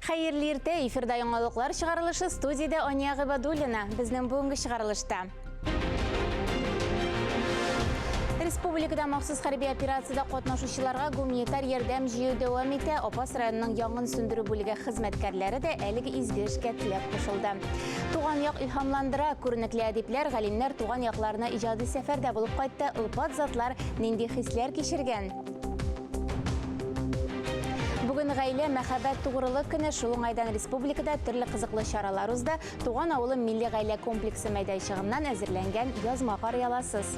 Хайырлы ирте, эфирда яңалыклар чыгарылышы студияда Ания Гыбадуллина. Безнең бүгенге чыгарылышта. Республикада махсус хәрби операцияда катнашучыларга гуманитар ярдәм җыю дәвам итә. Апас районының янгын сүндерү бүлеге хезмәткәрләре дә әлеге изге эшкә теләп кушылды. Туган як илһамландыра, күренекле әдипләр, галимнәр туган якларына иҗади сәфәрдә булып кайтты. Ылпат затлар нинди хисләр кичергән? Бүген гаилә мәхәббәт тугрылык көне шул уңайдан республикада төрле кызыклы чаралар узды. Туган авылы милли гаилә комплексы мәйданчыгыннан әзерләнгән язма кар яласыз.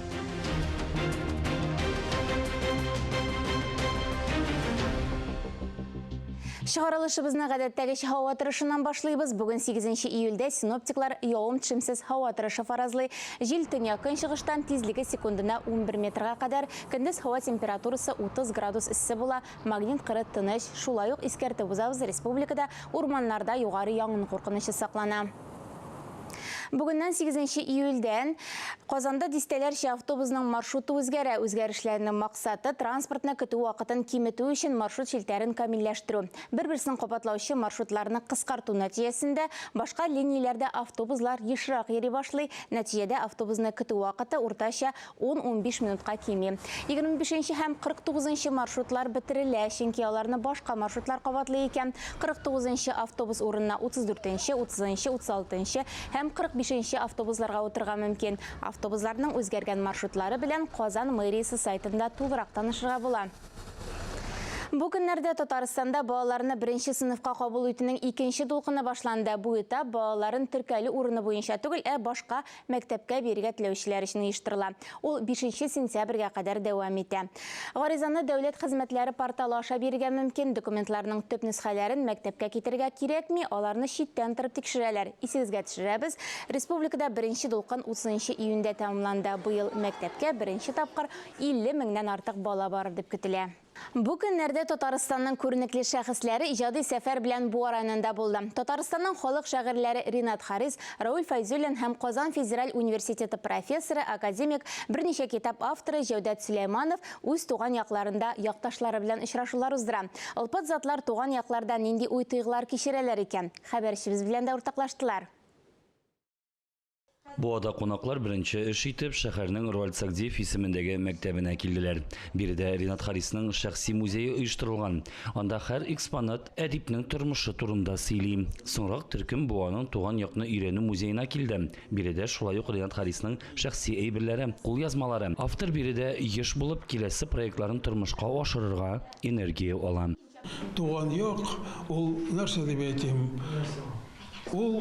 Чыгарылышыбызны гадәттәгечә һава торышыннан башлыйбыз. Бүген 8 июльдә синоптиклар явым-төшемсез һава торышы фаразлый. Җил төньяк-көнчыгыштан тизлеге секундына 11 метрга кадәр, көндез һава температурасы 30 градус иссе була. Магнит кыры тыныч, шулай ук искәртеп узабыз. Республикада урманнарда югары янгын куркынычы саклана. Бүгеннән 8 июльдән Казанда дистәләрчә автобусның маршруты үзгәрә. Үзгәрешләрнең максаты транспортны көтү вакытын киметү өчен маршрут шилтәрен камилләштерү. Бер-берсен капатлаучы маршрутларны кыскарту нәтиҗәсендә башка линияләрдә автобуслар ешрак йөри башлый. Нәтиҗәдә автобусны көтү вакыты уртача 10-15 минутка кими. 25 һәм 49 маршрутлар бетерелә, чөнки аларны башка маршрутлар кабатлый икән. 49 автобус урынына 34, 30, 36 һәм 45 автобусларга утырга мөмкин. Автобусларның үзгәргән маршрутлары белән Казан мэриясе сайтында тулырак танышырга була. Бу көннәрдә Татарстанда балаларны 1нче сыйныфка кабул итүнең 2нче дулкыны башланды. Бу этап балаларын теркәлү урыны буенча түгел, башка мәктәпкә бирергә теләүчеләр өчен оештырыла. Ул 5 сентябрьгә кадәр дәвам итә. Гаризаны дәүләт хезмәтләре порталы аша бирергә мөмкин. Документларның төп нөсхәләрен мәктәпкә китергә кирәкми, аларны читтән торып тикшерәләр. Исегезгә төшерәбез, республикада 1нче дулкын 30 июньдә тәмамланды. Быел мәктәпкә 1нче тапкыр 50 меңнән артык бала барыр дип көтелә. Бу көннәрдә Татарстанның күренекле шәхесләре иҗади сәфәр белән Буа районында булды. Татарстанның халык шагыйрьләре Ринат Харис, Рауль Файзуллин һәм Казан федераль университеты профессоры, академик, берничә китап авторы Җәүдәт Сөләйманов үз туган якларында якташлары белән очрашулар уздыра. Ылпат затлар туган якларда нинди уй-тойгылар кичерәләр икән? Хәбәрчебез белән дә уртаклаштылар. Буада кунаклар беренче эш итеп шәһәрнең Руаль Сагдиев исемендәге мәктәбенә килделәр. Биредә Ринат Харисның шәхси музее оештырылган. Анда һәр экспонат әдипнең тормышы турында сөйли. Соңрак төркем Буаның туган якны өйрәнү музеена килде. Биредә шулай ук Ринат Харисның шәхси әйберләре, кулъязмалары. Автор биредә еш булып киләсе проектларын тормышка ашырырга энергия ала. Туган як ул нәрсә дип әйтим? Ул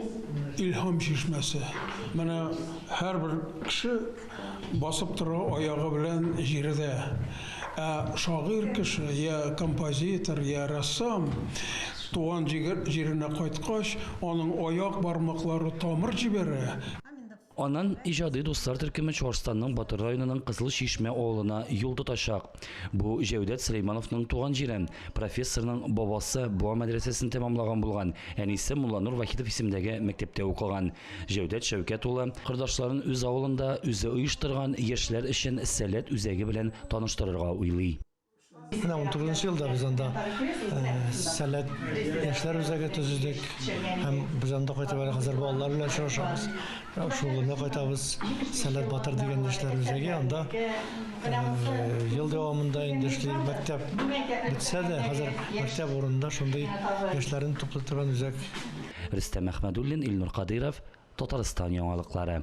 илһам чишмәсе. Менә һәрбер кеше басып тора аягы белән җирдә. Шагыйрь кеше, я композитор, я рассам туган җиренә кайткач, аның аяк бармаклары тамыр җибәрә. Аннан иҗади дуслар төркеме Чуашстанның Батыр районының Кызыл Чишмә авылына юл тотачак. Бу Җәүдәт Сөләймановның туган җире. Профессорның бабасы Буа мәдрәсәсен тәмамлаган булган. Әнисе Мулланур Вахитов исемендәге мәктәптә укыган. Җәүдәт Шәүкәт улы кордашларын үз авылында үзе оештырган яшьләр өчен сәләт үзәге белән таныштырырга уйлый. 19 елда без анда сәләт яшьләр үзәге төзедек һәм без анда кайтып әле хәзер балалар белән очрашабыз. Шуларны кайтабыз сәләт батыр дигән яшьләр үзәге анда ел дәвамында инде эшли мәктәп бетсә дә хәзер мәктәп урынында шундый яшьләрне туплап торган үзәк. Рөстәм Әхмәдуллин, Илнур Кадиров, Татарстан яңалыклары.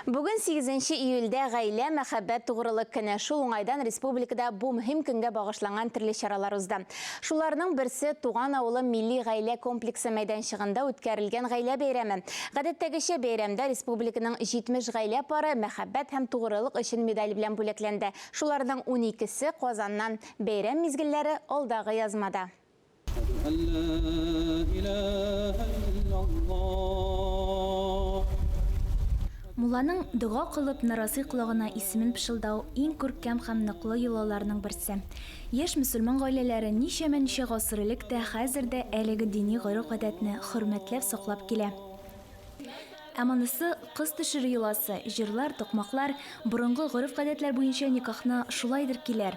Бүген 8 июльдә гаилә мәхәббәт тугрылык көне. Шул уңайдан республикада бу мөһим көнгә багышланган төрле чаралар узды. Шуларның берсе Туган авылы милли гаилә комплексы мәйданчыгында үткәрелгән гаилә бәйрәме. Гадәттәгечә бәйрәмдә республиканың 70 гаилә пары мәхәббәт һәм тугрылык өчен медаль белән бүләкләнде. Шуларның 12се Казаннан. Бәйрәм мизгелләре алдагы язмада. Мулланың дуга кылып нарасы кулагына исемен пышылдау иң күркәм һәм ныклы йолаларның берсе. Яшь мөселман гаиләләре ничә гасыр элек тә хәзер дә әлеге дини гайры гадәтне хөрмәтләп саклап килә. Әманысы кыз төшере юласы, җырлар, токмаклар, борынгы гореф-гадәтләр буенча никахны шулайдыр килер.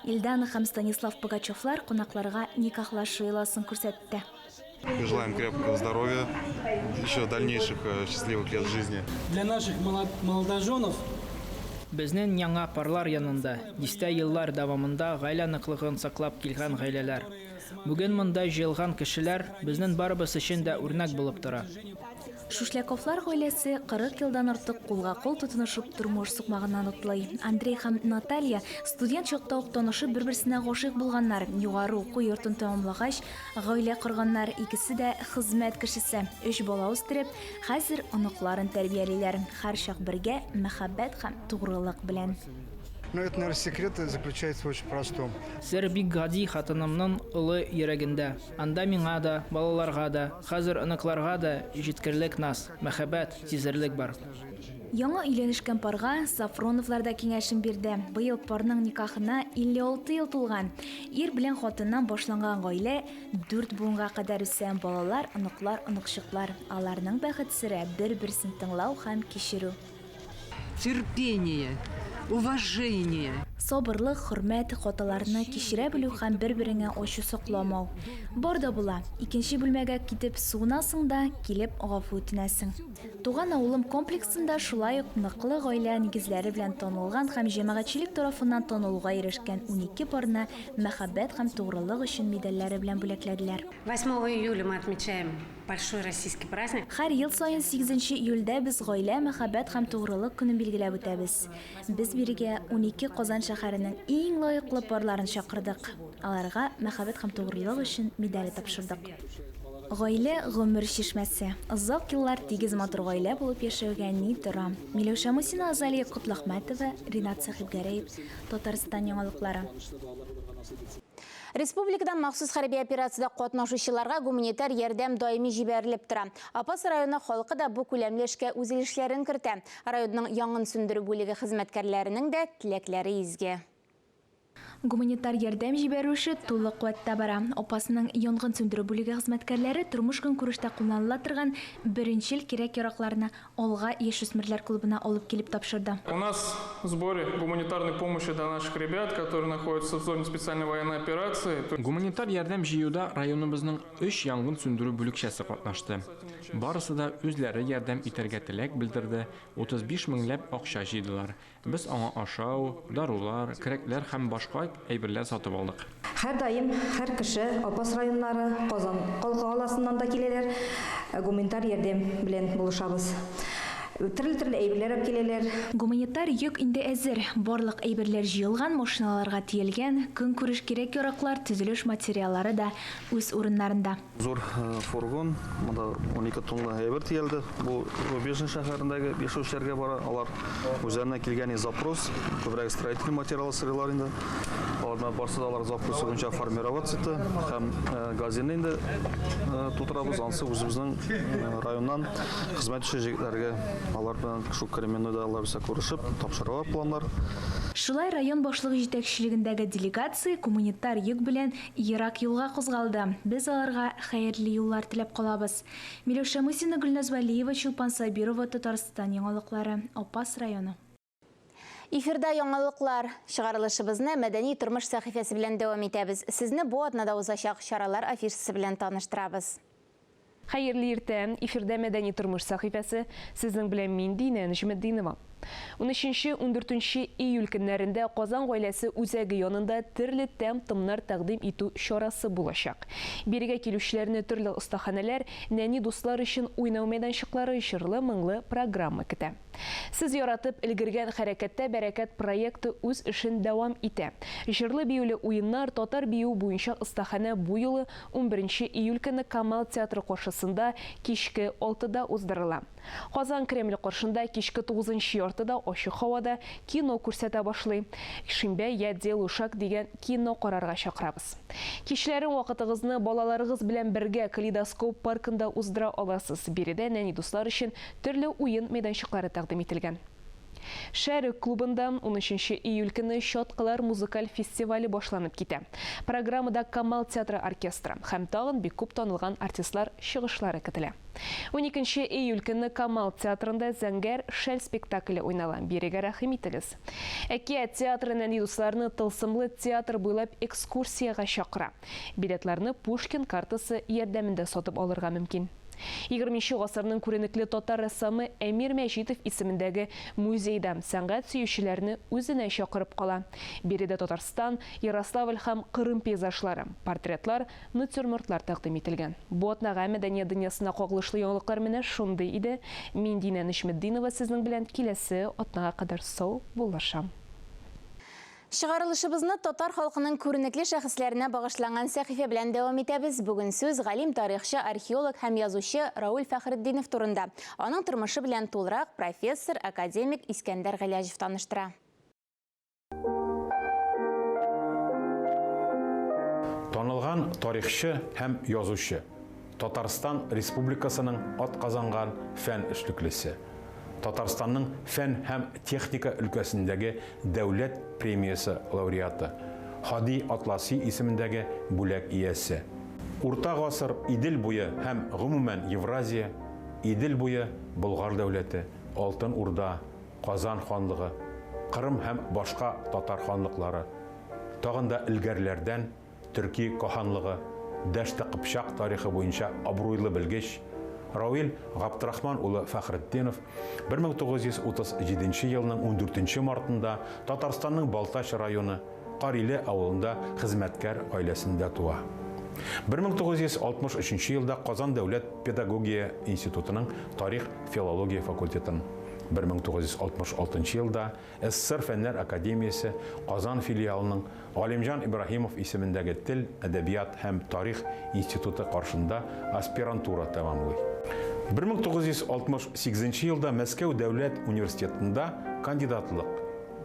Ильдана һәм Станислав Пугачевлар кунакларга никахлашу юласын күрсәтте. Желаем крепкого здоровья, еще дальнейших счастливых лет жизни. Для наших молодоженов безнең яңа парлар янында 10 еллар дәвамында гаилә ныклыгын саклап килгән гаиләләр. Бүген монда җыелган кешеләр безнең барыбыз өчен дә үрнәк булып тора. Шушляковлар гаиләсе 40 елдан артык кулга-кул тотынышып тормыш сукмагыннан утлый. Андрей һәм Наталья студент чакта ук танышып бер-берсенә гашыйк булганнар. Югары уку йортын тәмамлагач, гаилә корганнар, икесе дә хезмәт кешесе. 3 бала үстереп, хәзер оныкларын тәрбиялиләр. Һәр чак бергә мәхәббәт һәм тугрылык белән. Но это, наверное, секрет заключается в очень простом. Сер бик гади хатынымның улы йөрәгендә. Анда миңа да, балаларга да, хәзер оныкларга да җиткерлек нас, мәхәббәт, тизерлек бар. Яңа өйләнешкән парга Сафроновлар да киңәшен бирде. Быел парның никахына 56 ел тулган. Ир белән хатыннан башланган гаилә 4 буынга кадәр үсә. Балалар, оныклар, оныкчыклар. Аларның бәхет сире бер-берсен тыңлау һәм кичерү. Терпение, уважение. Сабырлык, хөрмәт, хаталарны кичерә белү һәм бер-береңә ачу сакламау. Бар да була. Икенче бүлмәгә китеп суынасың да, килеп гафу үтенәсең. Туган авылым комплексында шулай ук ныклы гаилә нигезләре белән танылган һәм җәмәгатьчелек тарафыннан танылуга ирешкән 12 парны мәхәббәт һәм тугрылык өчен медальләре белән бүләкләделәр. 8 июля мы отмечаем большой российский праздник. Һәр ел саен 8 июльдә без гаилә, мәхәббәт һәм тугрылык көнен билгеләп үтәбез. Без бирегә 12 Казан шәһәренең иң лаеклы парларын чакырдык. Аларга мәхәббәт һәм тугрылык өчен медаль тапшырдык. Гаилә гомер чишмәсе. Озак еллар тигез матур гаилә булып яшәүгә ни тора. Миләүшә Мусина, Азалия Котлахмәтова, Ринат Сахибгәрәев, Татарстан яңалыклары. Республикадан махсус хәрби операцияда катнашучыларга гуманитар ярдәм даими җибәрелеп тора. Апас районы халкы да бу күләмле эшкә үзелешләрен кертә. Районның янгын сүндерү бүлеге хезмәткәрләренең дә теләкләре изге. Гуманитар ярдәм җибәрүше тулы куәттә бара. Апасының янгын сөндерү бүлеге хезмәткәрләре тормыш көнкүрештә кулланыла торган беренчел кирәк-яракларны Алга яшүсмерләр клубына алып килеп тапшырды. У нас в сборе гуманитарной помощи для наших ребят, которые находятся в зоне специальной военной операции. Гуманитар ярдәм җыюда районыбызның 3 янгын сөндерү бүлекчәсе катнашты. Барысы да үзләре ярдәм итәргә теләк белдерде. 35 меңләп акча җыйдылар. Без аңа ашау, дарулар, кирәкләр һәм башка әйберләр сатып алдык. Һәр даим һәр кеше Апас районнары, Казан каласыннан да киләләр. Гуманитар ярдәм белән булышабыз. Төрле әйберләр алып киләләр. Гуманитар йөк инде әзер. Барлык әйберләр җыелган, машиналарга тиелгән, көнкүреш кирәк-яраклар, төзелеш материаллары да үз урыннарында. Зур фургон, монда 12 тонна әйбер тиелде. Бу Рубежный шәһәрендәге яшәүчеләргә бара. Алар үзләренә килгән запрос, күбрәк строительный материал сырылар инде. Аларны барсы да алар запрос буенча формировать итте һәм газины инде тутырабыз, ансы үзебезнең районнан хезмәт җегетләргә алар белән шу кременныйда алар бисә күрешеп, тапшырырга планнар. Шулай район башлыгы җитәкчелегендәге делегация гуманитар йөк белән ерак юлга кузгалды. Без аларга хәерле юллар теләп калабыз. Миләүшә Мусина, Гөлназ Вәлиева, Чулпан Сабирова, Татарстан яңалыклары, Апас районы. Эфирда яңалыклар. Чыгарылышыбызны мәдәни тормыш сәхифәсе белән дәвам итәбез. Сезне бу атнада узачак чаралар афишасы белән таныштырабыз. Хәерле иртә, эфирда мәдәни тормыш сәхифәсе. Сезнең белән мин Динә Нәҗметдинова. 13-14 июль көннәрендә Казан гаиләсе үзәге янында төрле тәм-томнар тәкъдим итү чарасы булачак. Бирегә килүчеләрне төрле остаханәләр, нәни дуслар өчен уйнау мәйданчыклары, җырлы-моңлы программа көтә. Сез яратып өлгергән хәрәкәттә бәрәкәт проекты үз эшен дәвам итә. Җырлы-биюле уеннар, татар бию буенча остаханә бу юлы 11 июль көне Камал театры каршысында кичке 6-да уздырыла. Казан Кремль каршында кичке 9 яртыда ачык һавада кино күрсәтә башлый. Шимбә я Делушак дигән кино карарга чакырабыз. Кичләрен вакытыгызны балаларыгыз белән бергә Калейдоскоп паркында уздыра аласыз. Биредә нәни дуслар өчен төрле уен мәйданчыклары тәкъдим ителгән. Шәрік клубында 13 июль күні Щоткалар музыкаль фестивалі башланып китә. Программада Камал театры оркестры һәм тагын бик күп танылган артистлар чыгышлары көтелә. 12 июль күні Камал театрында Зәңгәр шәл спектакле уйнала. Бирегә рәхим итегез. Әкият театрының дусларны тылсымлы театр буйлап экскурсияга чакыра. Билетларны Пушкин картасы ярдәмендә сатып алырга мөмкин. 20-нче гасырның күренекле татар рәссамы Әмир Мәҗитов исемендәге музейда сәнгать сөючеләрне үзенә чакырып кала. Биредә Татарстан, Ярославль һәм Кырым пейзажлары, портретлар, натюрмортлар тәкъдим ителгән. Бу атнага мәдәният дөньясына кагылышлы яңалыклар менә шундый иде. Мин Динә Нишметдинова сезнең белән киләсе атнага кадәр сау булышам. Шығарылышыбызны татар халқының күренекле шәхесләренә багышланган сәхифә белән дәвам итәбез. Бүген сүз галим, тарихчы, археолог һәм язучы Рауль Фәхретдинов турында. Аның тормышы белән тулырак профессор, академик Искәндәр Галиәҗев таныштыра. Танылган тарихчы һәм язучы. Татарстан Республикасының атказанган фән эшлеклесе. Татарстанның фән һәм техника өлкәсендәге дәүләт премиясы лауреаты. Хади Атласи исемендәге бүләк иясе. Урта гасыр Идел буе һәм гомумән Евразия, Идел буе Болгар дәүләте, Алтын Урда, Казан ханлыгы, Кырым һәм башка татар ханлыклары. Тагын да илгәрләрдән Төрки каханлыгы, Дәште Кыпчак тарихы буенча абруйлы белгеч Рауил Габдрахман улы Фәхретдинов 1937 елның 14 мартында Татарстанның Балтач районы Кариле авылында хезмәткәр гаиләсендә туа. 1963 елда Казан дәүләт педагогия институтының тарих-филология факультетін, 1966 елда СССР Фәннәр академиясы Казан филиалының Галимҗан Ибраһимов исемендәге тел, әдәбият һәм тарих институты каршында аспирантура тәмамлый. 1968 елда Мәскәү дәүләт университетында кандидатлык,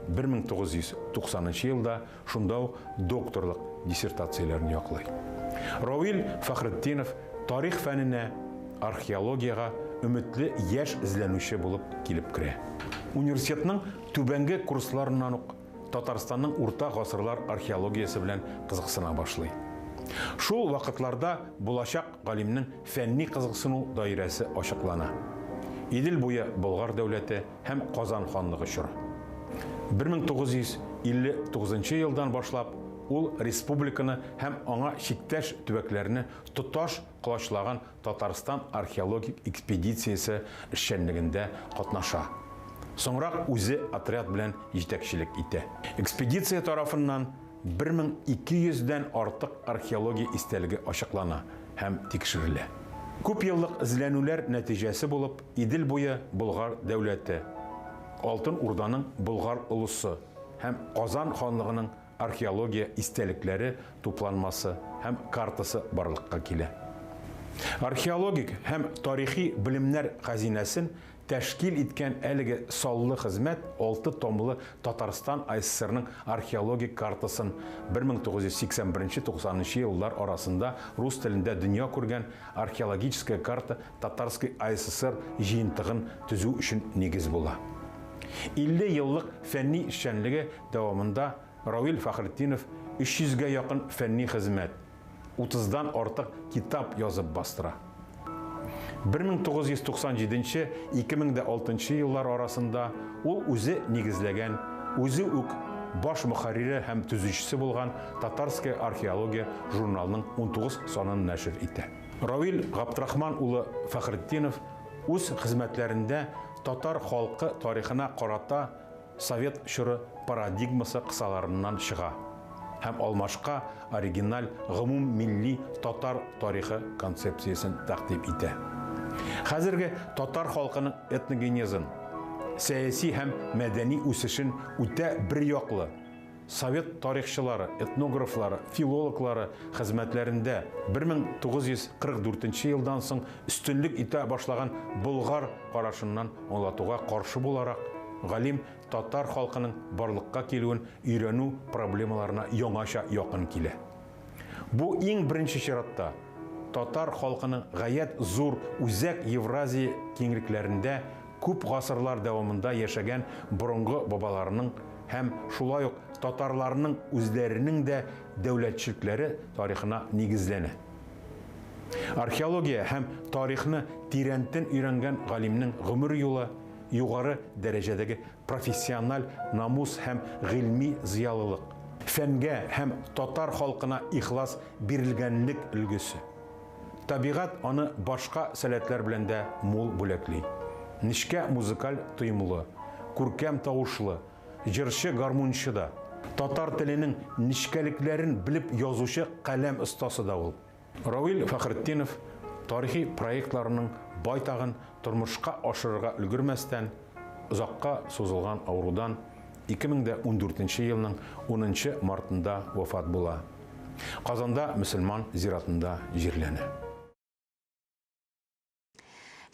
1990 елда шунда докторлык диссертацияләрен яклый. Рауил Фәхретдинов тарих фәненә, археологияга өметле яшь эзләнүче булып килеп керә. Университетның түбәнге курсларыннан ук Татарстанның урта гасырлар археологиясы белән кызыксына башлый. Шул вакытларда булачак галимнең фәнни кызыксыну даирәсе ачыклана. Идел буе Болгар дәүләте һәм Казан ханлыгы чоры. 1959 елдан башлап ул республиканы һәм аңа чиктәш төбәкләрне тоташ кылачлаган Татарстан археологик экспедициясе эшчәнлегендә катнаша. Соңрак үзе отряд белән җитәкчелек итә. Экспедиция тарафыннан 1200-дән артык археология истәлеге ачыклана һәм тикшерелә. Күп еллык эзләнүләр нәтиҗәсе булып Идел буе Болгар дәүләте, Алтын Урданың Болгар улысы һәм Казан ханлыгының археология истәлекләре тупланмасы һәм картасы барлыкка килә. Археологик һәм тарихи белемнәр хәзинәсен тәшкил иткән әлеге саллы хезмәт 6 томлы Татарстан АССРның археологик картасын 1981-90 еллар арасында рус телендә дөнья күргән археологическая карта Татарской АССР җыентыгын төзү өчен нигез була. 50 еллык фәнни эшчәнлеге дәвамында Рауил Фәхретдинов 300-гә якын фәнни хезмәт, 30-дан артык китап язып бастыра. 1997-2006 еллар арасында ул үзе нигезләгән, үзе үк баш мөхәррире һәм төзүчесе булган Татарская археология журналының 19 санын нәшер итә. Рауил Габдрахман улы Фәхретдинов үз хезмәтләрендә татар халкы тарихына карата Совет чоры парадигмасы кысаларыннан чыга һәм алмашка оригиналь гомум милли татар тарихы концепциясын тәкъдим итә. Хәзерге татар халкының этногенезын, сәяси һәм мәдәни үсешен үтә бер яклы Совет тарихчылары, этнографлары, филологлары хезмәтләрендә 1944 елдан соң өстенлек итә башлаган Болгар карашыннан аңлатуга каршы буларак, галим татар халкының барлыкка килүен өйрәнү проблемаларына яңаша якын килә. Бу иң беренче чиратта татар халкының гаять зур үзәк Евразия киңлекләрендә күп ғасырлар дәвамында яшәгән борынгы бабаларының һәм шулай ук татарларның үзләренең дә дәүләтчелекләре тарихына нигезләнә. Археология һәм тарихны тирәнтен өйрәнгән галимнең гомер юлы югары дәрәҗәдәге профессиональ намус һәм гыйльми зыялылык, фәнгә һәм татар халкына ихлас бирелгәнлек өлгесе. Табигать аны башка сәләтләр белән дә мул бүләкли. Нишкә музыкаль тоемлы, күркәм тавышлы, җырчы гармунчы да, татар теленең нишкәлекләрен белеп язучы каләм остасы да ул. Равил Фәхретдинов тарихи проектларының байтагын тормышка ашырырга өлгермәстән озакка сузылган авырудан 2014 елның 10 мартында вафат була. Казанда мөселман зиратында җирләнә.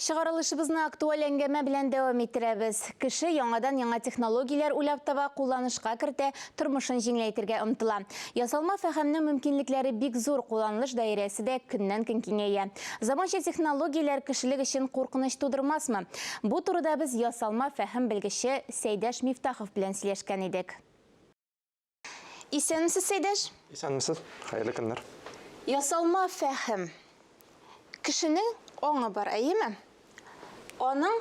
Шығарылышыбызны актуаль әңгәмә белән дәвам иттерәбез. Кеше яңадан яңа технологияләр уйлап таба, кулланышка кертә, тормышын җиңеләйтергә омтыла. Ясалма фәһемнең мөмкинлекләре бик зур, кулланыш даирәсе дә көннән-көн киңәя. Заманча технологияләр кешелек өчен куркыныч тудырмасмы? Бу турыда без ясалма фәһем белгече Сәйдәш Мифтахов белән сөйләшкән идек. Исәнмесез, Сәйдәш? Исәнмесез, хәерле көннәр. Ясалма фәһем кешенең аңы бар, әйеме? Аның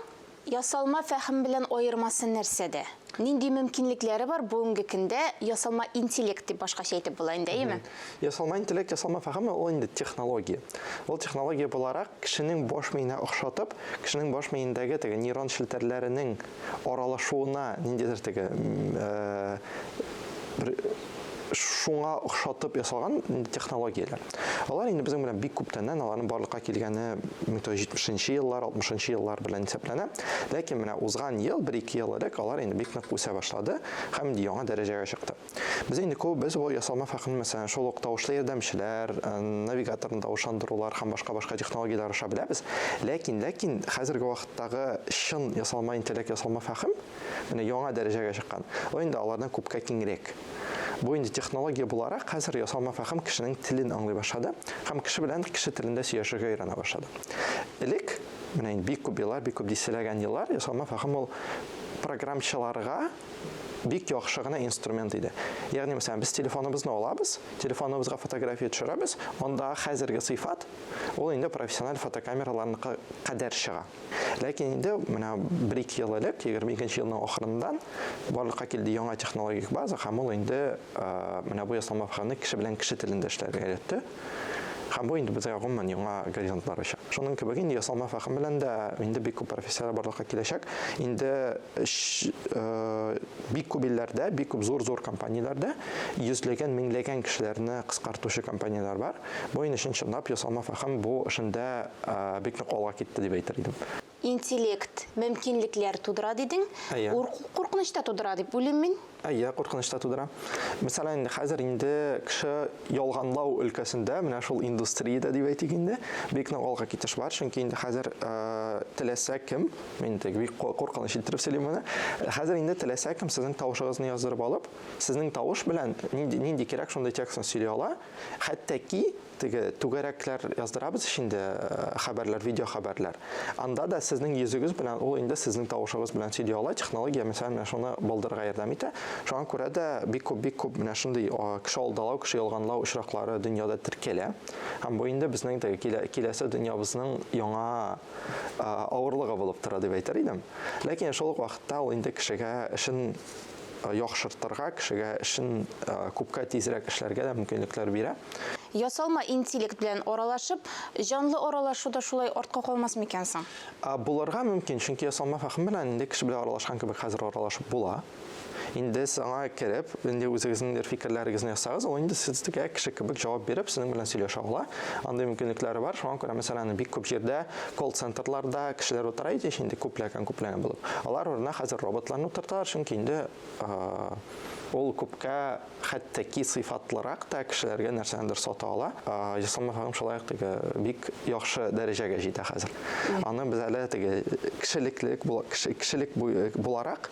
ясалма фәһем белән айырмасы нәрсәдә? Нинди мөмкинлекләре бар бүгенге көндә ясалма интеллект дип башкача әйтеп була инде, әйеме? Ясалма интеллект, ясалма фәһем ул инде технология. Ул технология буларак кешенең баш миенә охшатып, кешенең баш миендәге теге нейрон челтәрләренең аралашуына ниндидер теге шуңа охшатып ясалган технологияләр. Алар инде безнең белән бик күптәннән аларның барлыкка килгәне 1970 еллар, 60 еллар белән исәпләнә. Ләкин менә узган ел, 1-2 ел элек алар инде бик нык үсә башлады һәм яңа дәрәҗәгә чыкты. Без инде без бу ясалма фәһем мәсәлән шул ук тавышлы ярдәмчеләр, навигаторны тавышландырулар һәм башка технологиялар аша беләбез. Ләкин хәзерге вакыттагы чын ясалма интеллект, ясалма фәһем менә яңа дәрәҗәгә чыккан. Ул инде алардан күпкә киңрәк. Бу инде технология буларак хәзер ясалма фәһем кешенең телен аңлый башлады һәм кеше белән кеше телендә сөйләшергә өйрәнә башлады. Элек менә бик күп еллар, бик күп дистәләгән еллар ясалма фәһем ул программчыларга бик яхшы гына инструмент иде. Ягъни мәсәлән без телефоныбызны алабыз, телефоныбызга фотография төшерәбез, анда хәзерге сыйфат ул инде профессиональ фотокамераларны кадәр чыга. Ләкин инде менә 1-2 ел элек, 22 елның ахырыннан барлыкка килде яңа технологик база һәм ул инде менә бу ясалма фәһемне кеше белән кеше телендә эшләргә өйрәтте. Һәм бу инде безгә гомумән яңа горизонтлар ача. Шуның кебек инде ясалма фәһем белән дә инде бик күп профессиялар барлыкка киләчәк. Инде бик күп илләрдә, бик күп зур компанияләрдә йөзләгән, меңләгән кешеләрне кыскартучы компаниялар бар. Бу инде чынлап ясалма фәһем бу эшендә бик нык алга китте дип әйтер идем. Интеллект мөмкинлекләр тудыра дидең. Куркыныч та тудыра дип уйлыйм мин. Куркыныч та тудыра. Мәсәлән, хәзер инде кеше ялганлау өлкәсендә менә шул индустриядә дип әйтик инде бик нык алга китеш бар. Чөнки инде хәзер теләсә кем, мин теге бик куркыныч итеп сөйлим моны. Хәзер инде теләсә кем сезнең тавышыгызны яздырып алып, сезнең тавыш белән нинди кирәк шундый текстны сөйли ала. Хәтта теге түгәрәкләр яздырабыз инде хәбәрләр, видео хәбәрләр. Анда да сезнең йөзегез белән ул инде сезнең тавышыгыз белән сөйли ала. Технология мәсәлән шуны булдырырга ярдәм итә. Шуңа күрә дә бик күп менә шундый кеше алдалау, кеше ялганлау очраклары дөньяда теркәлә. Һәм бу инде безнең киләсе дөньябызның яңа авырлыгы булып тора дип әйтер идем. Ләкин шул ук вакытта ул инде кешегә эшен яхшыртырга, кешегә эшен күпкә тизрәк эшләргә дә мөмкинлекләр бирә. Ясалма интеллект белән аралашып, җанлы аралашуда шулай артка калмас микән соң? Булырга мөмкин, чөнки ясалма фәһем белән инде кеше белән аралашкан кебек хәзер аралашып була. Инде саңа кереп, инде үзегезнең фикерләрегезне ясагыз, ул инде сезгә кеше кебек җавап биреп, сезнең белән сөйләшә ала. Андый мөмкинлекләре бар. Шуңа күрә мәсәлән бик күп җирдә колл-центрларда кешеләр утыра иде, инде күпләгән булып. Алар урынына хәзер роботларны утырталар, чөнки инде ул күпкә хәтта сыйфатлырак та кешеләргә нәрсәдер сата ала. Ясалма фәһем шулай бик яхшы дәрәҗәгә җитә хәзер. Аны без әле теге кешелек буларак,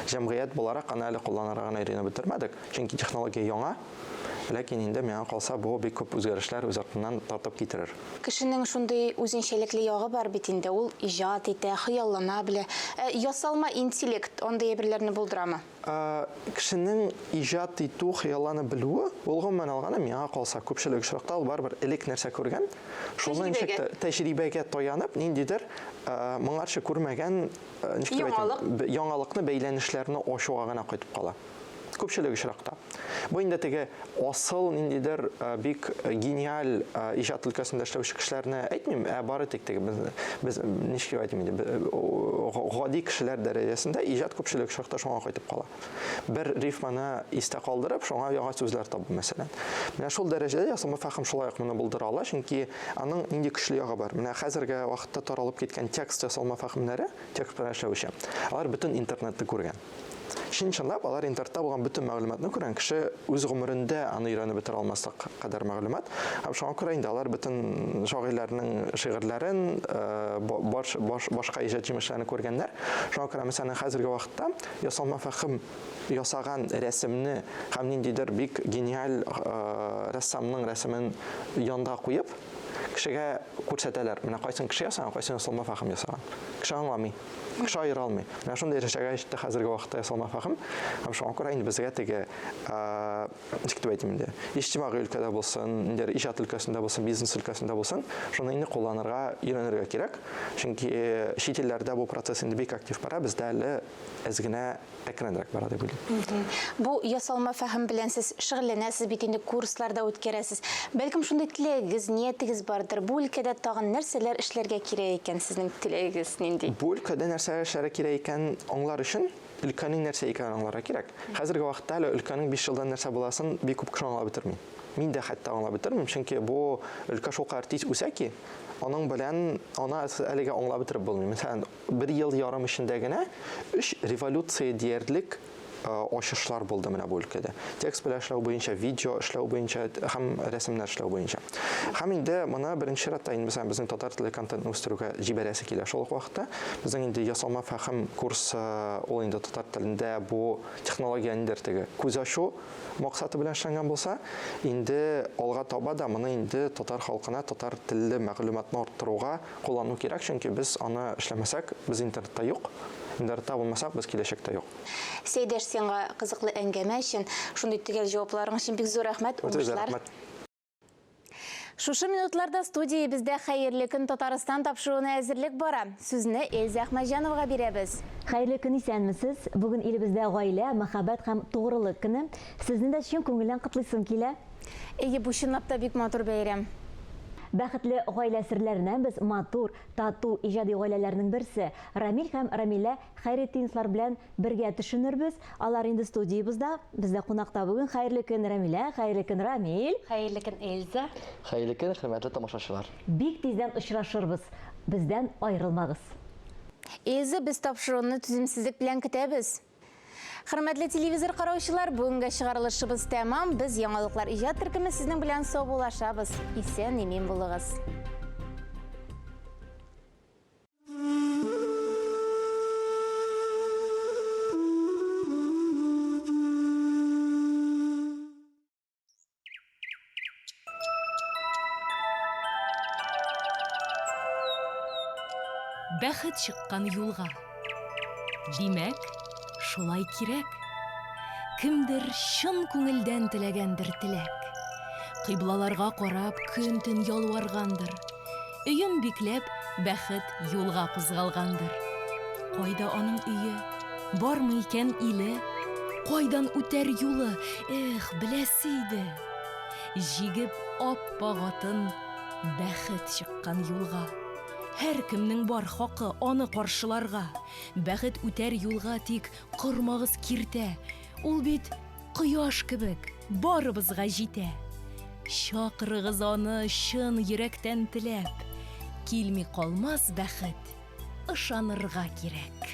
җәмгыять буларак аны әле кулланырга гына өйрәнеп бетермәдек. Чөнки технология яңа. Ләкин инде миңа калса бу бик күп үзгәрешләр үз артыннан тартып китерер. Кешенең шундый үзенчәлекле ягы бар бит инде, ул иҗат итә, хыяллана белә. Ясалма интеллект андый әйберләрне булдырамы? Кешенең иҗат итү, хыяллана белүе, ул гомумән алганда миңа калса күпчелек очракта ул барбер элек нәрсә күргән, шуның тәҗрибәгә таянып, ниндидер моңарчы күрмәгән яңалыкны, бәйләнешләрне ачуга гына кайтып кала. Күпчелек очракта. Бу инде теге асыл ниндидер бик гениаль иҗат өлкәсендә эшләүче кешеләрне әйтмим, бары тик теге без ничек әйтим инде, гади кешеләр дәрәҗәсендә иҗат күпчелек очракта шуңа кайтып кала. Бер рифманы истә калдырып, шуңа яңа сүзләр табу мәсәлән. Менә шул дәрәҗәдә ясалма фәһем шулай ук моны булдыра ала, чөнки аның нинди көчле ягы бар. Менә хәзерге вакытта таралып киткән текст ясалма фәһемнәре, текст белән эшләүче, алар бөтен интернетта күргән. Чынлап алар интернетта булган бөтен мәгълүматны күргән кеше үз гомерендә аны өйрәнеп бетерә алмаслык кадәр мәгълүмат. Һәм шуңа күрә инде алар бөтен шагыйрьләрнең шигырьләрен, башка иҗат җимешләрен күргәннәр. Шуңа күрә мәсәлән хәзерге вакытта ясалма фәһем ясаган рәсемне һәм ниндидер бик гениаль рәссамның рәсемен янда куеп кешегә күрсәтәләр. Менә кайсын кеше ясаган, кайсын ясалма фәһем ясаган. Кеше аңламый. Кеше айыра алмый. Менә шундый дәрәҗәгә җитте хәзерге вакытта ясалма фәһем. Һәм шуңа күрә инде безгә теге ничек дип әйтим инде, иҗтимагый өлкәдә булсын, инде иҗат өлкәсендә булсын, бизнес өлкәсендә булсын, шуны инде кулланырга, өйрәнергә кирәк. Чөнки чит илләрдә бу процесс инде бик актив бара, бездә әле әз генә әкренрәк бара дип уйлыйм. Бу ясалма фәһем белән сез шөгыльләнәсез бит инде, курсларда үткәрәсез. Бәлкем шундый теләгегез, ниятегез бардыр. Бу өлкәдә тагын нәрсәләр эшләргә кирәк икән, сезнең теләгегез нинди? Бу өлкәдә нәрсә эшләргә кирәк икән аңлар өчен өлкәнең нәрсә икәнен аңларга кирәк. Хәзерге вакытта әле өлкәнең 5 елдан нәрсә буласын бик күп кеше аңлап бетерми. Мин дә хәтта аңлап бетермим, чөнки бу өлкә шулкадәр тиз үсә ки, аның белән аны әлегә аңлап бетереп булмый. Мәсәлән, 1 ел ярым эчендә генә 3 революция диярлек ачышлар булды менә бу өлкәдә. Текст белән эшләү буенча, видео эшләү буенча һәм рәсемнәр эшләү буенча. Һәм инде моны беренче чиратта инде безнең татар теле контентны үстерүгә җибәрәсе килә. Шул ук вакытта безнең инде ясалма фәһем курсы ул инде татар телендә бу технологияны теге күз ачу максаты белән эшләнгән булса, инде алга таба да моны инде татар халкына татар телле мәгълүматны арттыруга куллану кирәк, чөнки без аны эшләмәсәк, без интернетта юк. Интернетта булмасак, без киләчәктә юк. Сәйдәш, сиңа кызыклы әңгәмә өчен, шундый төгәл җавапларың өчен бик зур рәхмәт. Шушы минутларда студия бездә хәерле көн Татарстан тапшыруына әзерлек бара. Сүзне Эльза Әхмәтҗановага бирәбез. Хәерле көн, исәнмесез? Бүген илебездә гаилә, мәхәббәт һәм тугрылык көне. Сезне дә чын күңелдән котлыйсым килә. Бу чынлап та бик матур бәйрәм. Бәхетле гаилә серләреннән без матур, тату иҗади гаиләләрнең берсе Рамил һәм Рамилә Хәйретдинова белән бергә төшенербез. Алар инде студиябызда, бездә кунакта бүген. Хәерле көн, Рамилә, хәерле көн, Рамил. Хәерле көн, Эльза. Хәерле көн, хөрмәтле тамашачылар. Бик тиздән очрашырбыз. Бездән аерылмагыз. Эльза, без тапшыруны түземсезлек белән көтәбез. Хөрмәтле телевизор караучылар, бүгенге чыгарылышыбыз тәмам. Без яңалыклар иҗат төркеме сезнең белән саубуллашабыз. Исән, имин булыгыз. Бәхет чыккан юлга. Димәк, шулай кирәк. Кемдер чын күңелдән теләгәндер теләк. Кыйблаларга карап көн-төн ялваргандыр. Өйен бикләп, бәхет юлга кузгалгандыр. Кайда аның өе? Бармы икән иле? Кайдан үтәр юлы? Беләсе иде. Җигеп аппак атын бәхет чыккан юлга. Һәр кемнең бар хакы аны каршыларга. Бәхет үтәр юлга, тик кормагыз киртә. Ул бит кояш кебек барыбызга җитә. Чакырыгыз аны чын йөрәктән теләп. Килми калмас бәхет, ышанырга кирәк.